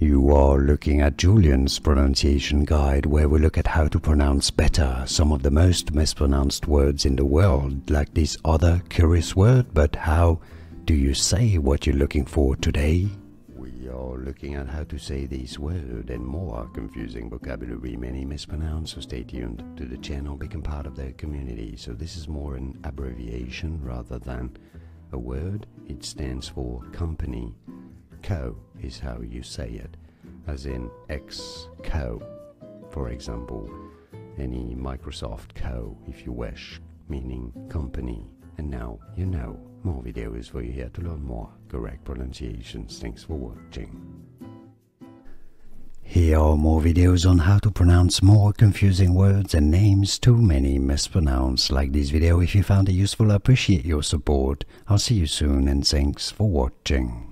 You are looking at Julian's pronunciation guide, where we look at how to pronounce better some of the most mispronounced words in the world, like this other curious word. But how do you say what you're looking for today? We are looking at how to say this word and more confusing vocabulary many mispronounce, so stay tuned to the channel, become part of the community. So this is more an abbreviation rather than a word. It stands for company. Co is how you say it, as in ex-co, for example, any Microsoft Co if you wish, meaning company. And now you know. More videos for you here to learn more correct pronunciations. Thanks for watching. Here are more videos on how to pronounce more confusing words and names too many mispronounced. Like this video if you found it useful. I appreciate your support. I'll see you soon and thanks for watching.